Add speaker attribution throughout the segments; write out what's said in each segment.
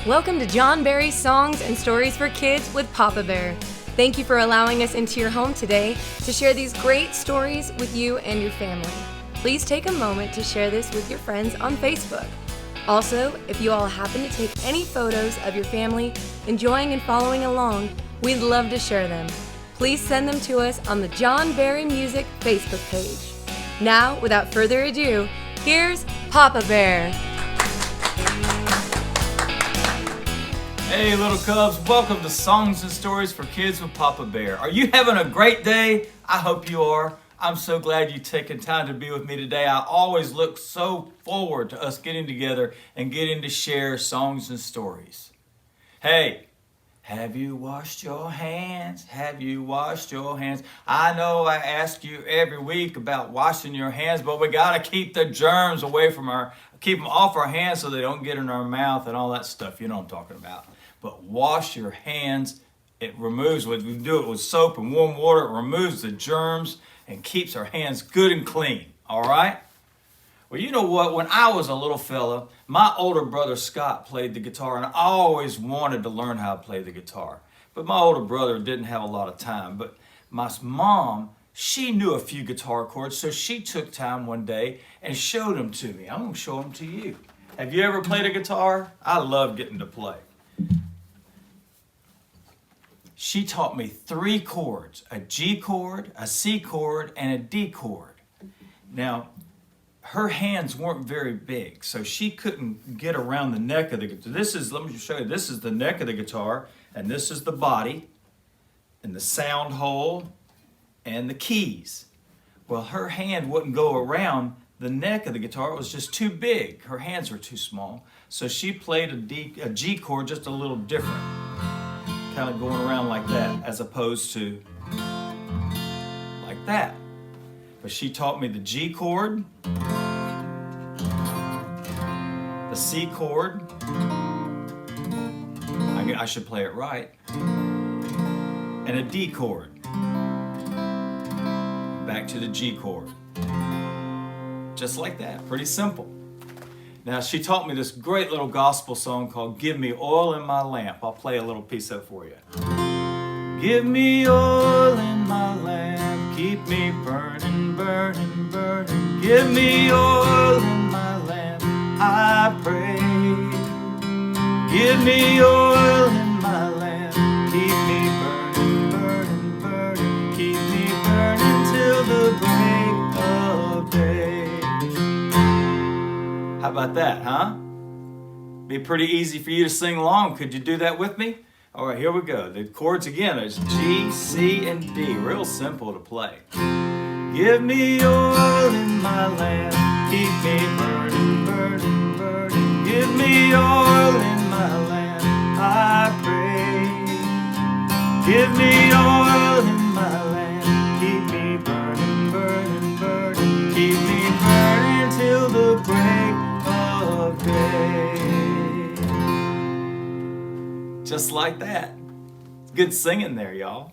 Speaker 1: Welcome to John Berry's Songs and Stories for Kids with Papa Bear. Thank you for allowing us into your home today to share these great stories with you and your family. Please take a moment to share this with your friends on Facebook. Also, if you all happen to take any photos of your family enjoying and following along, we'd love to share them. Please send them to us on the John Berry Music Facebook page. Now, without further ado, here's Papa Bear.
Speaker 2: Hey little cubs, welcome to Songs and Stories for Kids with Papa Bear. Are you having a great day? I hope you are. I'm so glad you've taken time to be with me today. I always look so forward to us getting together and getting to share songs and stories. Hey, have you washed your hands? Have you washed your hands? I know I ask you every week about washing your hands, but we gotta keep the germs away from keep them off our hands so they don't get in our mouth and all that stuff. You know what I'm talking about. But wash your hands. It removes, we do it with soap and warm water, it removes the germs and keeps our hands good and clean, all right? Well, you know what? When I was a little fella, my older brother Scott played the guitar, and I always wanted to learn how to play the guitar. But my older brother didn't have a lot of time. But my mom, she knew a few guitar chords, so she took time one day and showed them to me. I'm going to show them to you. Have you ever played a guitar? I love getting to play. She taught me 3 chords, a G chord, a C chord, and a D chord. Now, her hands weren't very big, so she couldn't get around the neck of the guitar. Let me just show you, this is the neck of the guitar, and this is the body, and the sound hole, and the keys. Well, her hand wouldn't go around the neck of the guitar. It was just too big. Her hands were too small, so she played a G chord just a little different. Kind of going around like that as opposed to like that. But she taught me the G chord, the C chord, I should play it right, and a D chord. Back to the G chord. Just like that, pretty simple. Now, she taught me this great little gospel song called Give Me Oil in My Lamp. I'll play a little piece of it for you. Give me oil in my lamp, keep me burning, burning, burning. Give me oil in my lamp, I pray. Give me oil in my lamp, keep me burning, burning, burning. Keep me burning till the break of day. How about that, huh? Be pretty easy for you to sing along. Could you do that with me? All right, here we go. The chords again is G, C, and D. Real simple to play. Give me oil in my lamp, keep me burning, burning, burning. Give me oil in my lamp, I pray. Give me oil in my lamp, keep me burning, burning, burning. Keep me burning till the break of day. Just like that. It's good singing there, y'all.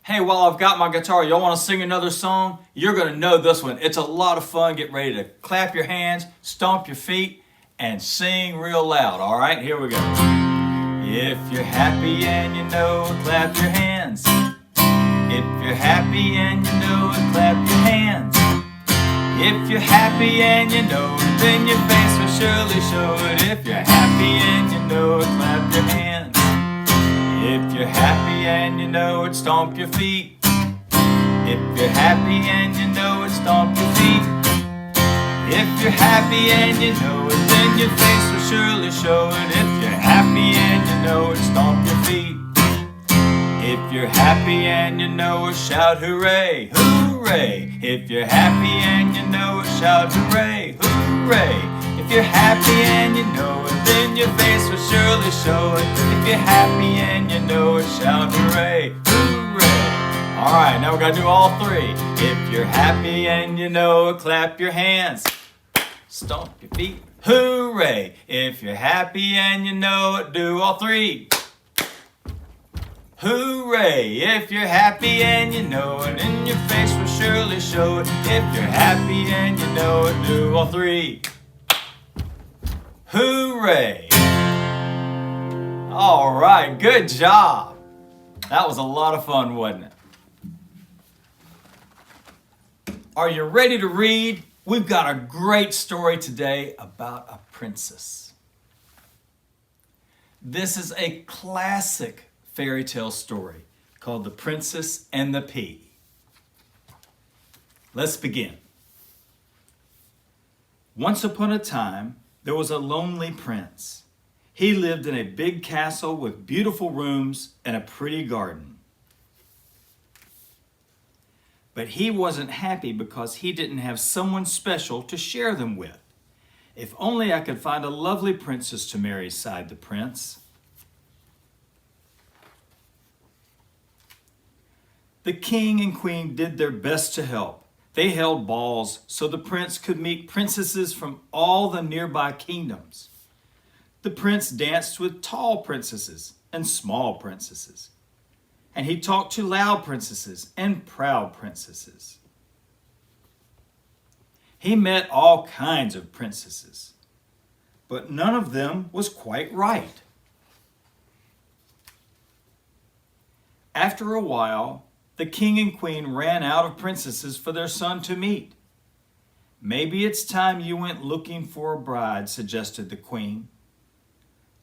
Speaker 2: Hey, while I've got my guitar, y'all want to sing another song? You're going to know this one. It's a lot of fun. Get ready to clap your hands, stomp your feet, and sing real loud. All right, here we go. If you're happy and you know it, clap your hands. If you're happy and you know it, clap your hands. If you're happy and you know it, then your face will surely show it. If you're happy and you know it, clap your hands. If you're happy and you know it, stomp your feet. If you're happy and you know it, stomp your feet. If you're happy and you know it, then your face will surely show it. If you're happy and you know it, stomp your feet. If you're happy and you know it, shout hooray, hooray. If you're happy and you know it, shout hooray, hooray. If you're happy and you know it, then your face will surely show it. If you're happy and you know it, shout hooray, hooray. All right, now we're gonna do all 3. If you're happy and you know it, clap your hands, stomp your feet, hooray. If you're happy and you know it, do all 3. Hooray! If you're happy and you know it, and your face will surely show it. If you're happy and you know it, do all 3. Hooray! All right, good job. That was a lot of fun, wasn't it? Are you ready to read? We've got a great story today about a princess. This is a classic fairy tale story called The Princess and the Pea. Let's begin. Once upon a time, there was a lonely prince. He lived in a big castle with beautiful rooms and a pretty garden. But he wasn't happy because he didn't have someone special to share them with. If only I could find a lovely princess to marry, sighed the prince. The king and queen did their best to help. They held balls so the prince could meet princesses from all the nearby kingdoms. The prince danced with tall princesses and small princesses. And he talked to loud princesses and proud princesses. He met all kinds of princesses, but none of them was quite right. After a while, the king and queen ran out of princesses for their son to meet. Maybe it's time you went looking for a bride, suggested the queen.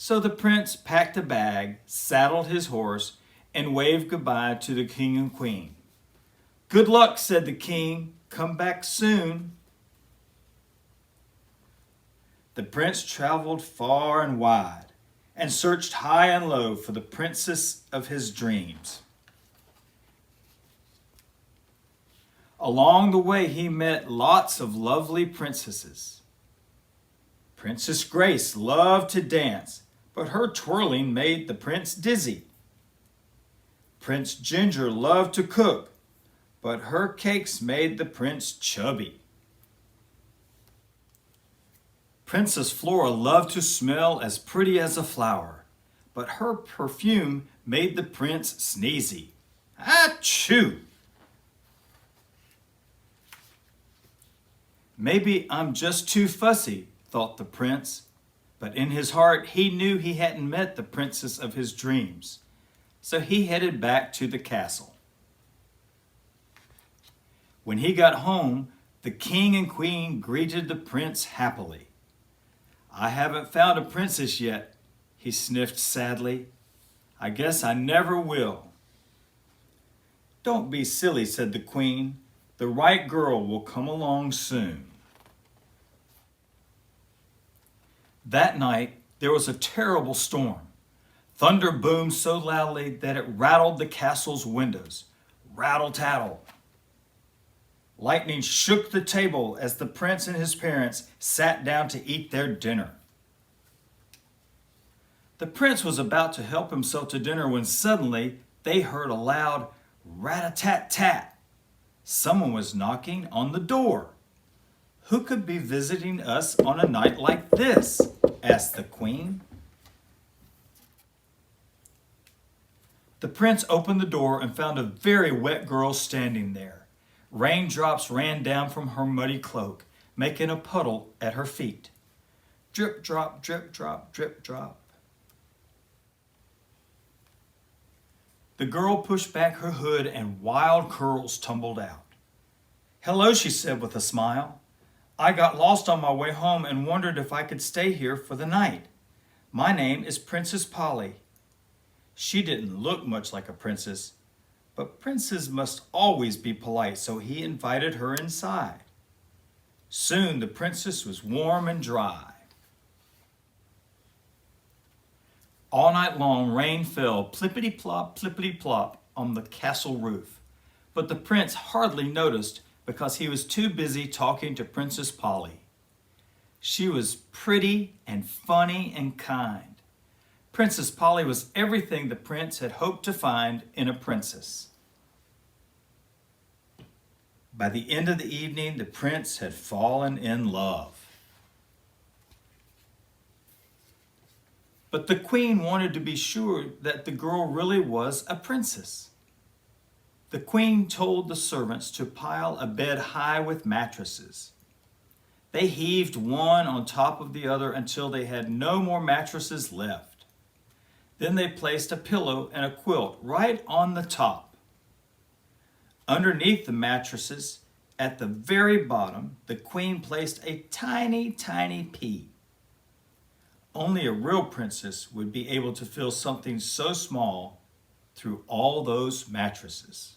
Speaker 2: So the prince packed a bag, saddled his horse, and waved goodbye to the king and queen. Good luck, said the king. Come back soon. The prince traveled far and wide and searched high and low for the princess of his dreams. Along the way, he met lots of lovely princesses. Princess Grace loved to dance, but her twirling made the prince dizzy. Prince Ginger loved to cook, but her cakes made the prince chubby. Princess Flora loved to smell as pretty as a flower, but her perfume made the prince sneezy. Achoo! Maybe I'm just too fussy, thought the prince, but in his heart he knew he hadn't met the princess of his dreams. So he headed back to the castle. When he got home, the king and queen greeted the prince happily. I haven't found a princess yet, he sniffed sadly. I guess I never will. Don't be silly, said the queen. The right girl will come along soon. That night, there was a terrible storm. Thunder boomed so loudly that it rattled the castle's windows. Rattle-tattle. Lightning shook the table as the prince and his parents sat down to eat their dinner. The prince was about to help himself to dinner when suddenly they heard a loud rat-a-tat-tat. Someone was knocking on the door. Who could be visiting us on a night like this? Asked the queen. The prince opened the door and found a very wet girl standing there. Raindrops ran down from her muddy cloak, making a puddle at her feet. Drip, drop, drip, drop, drip, drop. The girl pushed back her hood and wild curls tumbled out. Hello, she said with a smile. I got lost on my way home and wondered if I could stay here for the night. My name is Princess Polly. She didn't look much like a princess, but princes must always be polite, so he invited her inside. Soon the princess was warm and dry. All night long rain fell plippity-plop, on the castle roof, but the prince hardly noticed because he was too busy talking to Princess Polly. She was pretty and funny and kind. Princess Polly was everything the prince had hoped to find in a princess. By the end of the evening, the prince had fallen in love. But the queen wanted to be sure that the girl really was a princess. The queen told the servants to pile a bed high with mattresses. They heaved one on top of the other until they had no more mattresses left. Then they placed a pillow and a quilt right on the top. Underneath the mattresses, at the very bottom, the queen placed a tiny, tiny pea. Only a real princess would be able to feel something so small through all those mattresses.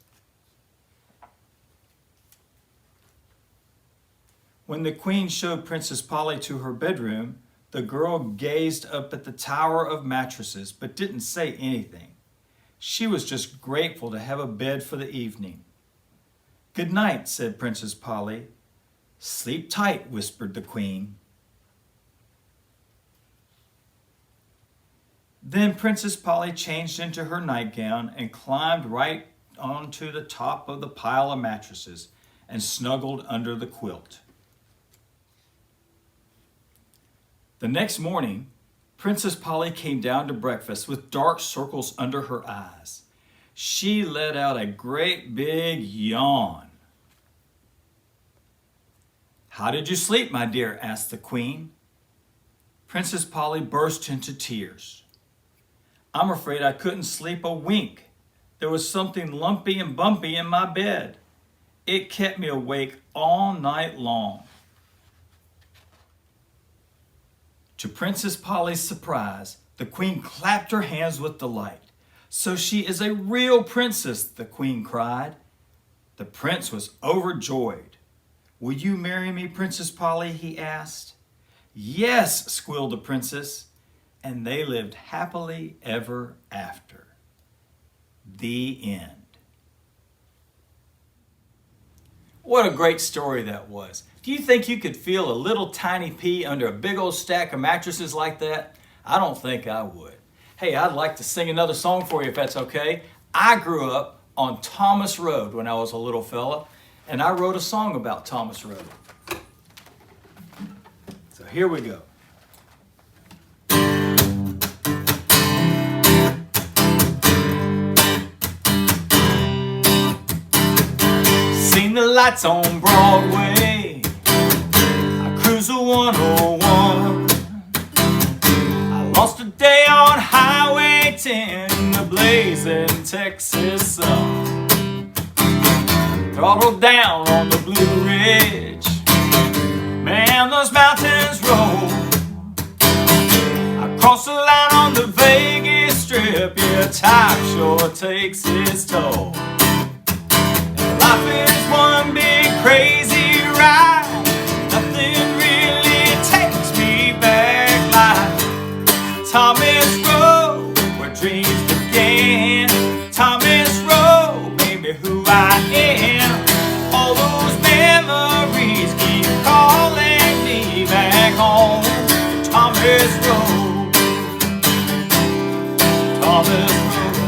Speaker 2: When the queen showed Princess Polly to her bedroom, the girl gazed up at the tower of mattresses but didn't say anything. She was just grateful to have a bed for the evening. "Good night," said Princess Polly. "Sleep tight," whispered the queen. Then Princess Polly changed into her nightgown and climbed right onto the top of the pile of mattresses and snuggled under the quilt. The next morning, Princess Polly came down to breakfast with dark circles under her eyes. She let out a great big yawn. "How did you sleep, my dear?" asked the queen. Princess Polly burst into tears. "I'm afraid I couldn't sleep a wink. There was something lumpy and bumpy in my bed. It kept me awake all night long." To Princess Polly's surprise, the queen clapped her hands with delight. "So she is a real princess," the queen cried. The prince was overjoyed. "Will you marry me, Princess Polly?" he asked. "Yes," squealed the princess, and they lived happily ever after. The end. What a great story that was. Do you think you could feel a little tiny pea under a big old stack of mattresses like that? I don't think I would. Hey, I'd like to sing another song for you if that's okay. I grew up on Thomas Road when I was a little fella, and I wrote a song about Thomas Road. So here we go. Seen the lights on Broadway, I cruise a 101. I lost a day on Highway 10 in the blazing Texas sun. Throttled down on the Blue Ridge, man, those mountains roll. I crossed the line on the Vegas Strip, yeah, time sure takes its toll. Life is one big crazy ride. Nothing really takes me back like Thomas Road, where dreams began. Thomas Road made me who I am. All those memories keep calling me back home. Thomas Road, Thomas Road.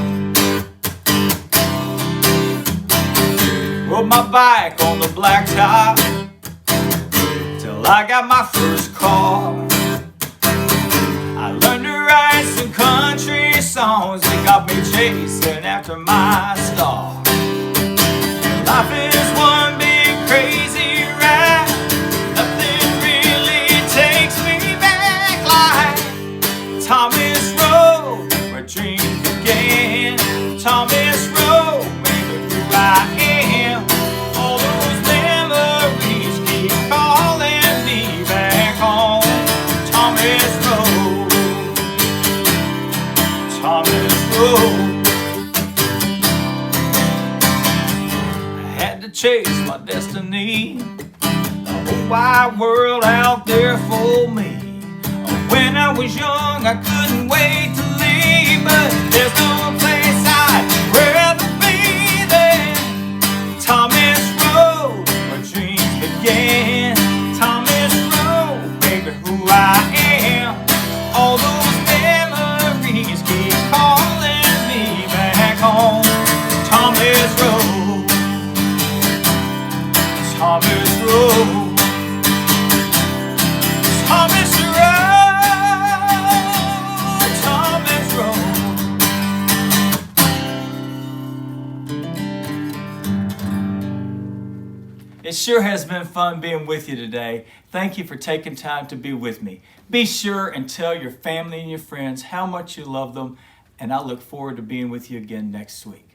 Speaker 2: Rode my bike on the blacktop till I got my first car. I learned to write some country songs that got me chasing after my star. Life is one big crazy ride. Nothing really takes me back like Thomas Road, where dreams began. Thomas Road made me who I am. All those memories keep calling me back home. Thomas Road, Thomas Road. I had to chase my destiny, the whole wide world out there for me. When I was young, I couldn't wait to leave, but there's no place I'd rather be than Thomas Road, where dreams began. Thomas Road, baby, who I am. All those memories keep calling me back home. Thomas Road, Thomas Road, Thomas Road, It sure has been fun being with you today. Thank you for taking time to be with me. Be sure and tell your family and your friends how much you love them and I look forward to being with you again next week.